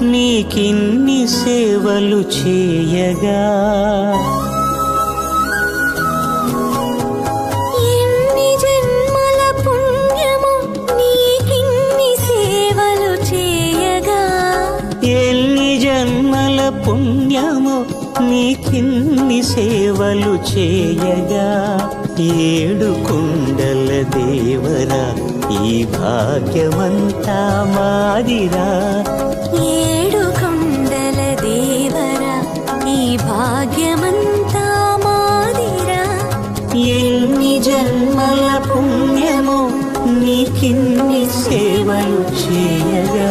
నీకిన్ని సేవలు చేయగా ఎన్ని జన్మల పుణ్యము నీకిన్ని సేవలు చేయగా ఎన్ని జన్మల పుణ్యము నీకిన్ని సేవలు చేయగా ఏడు కుండల దేవరా ఈ భాగ్యమంతా మాదిరా ఏడు కొండల దేవరా ఈ భాగ్యమంతా మాదిరా ఎన్ని జన్మల పుణ్యము నీకిన్ని సేవలు చేయగా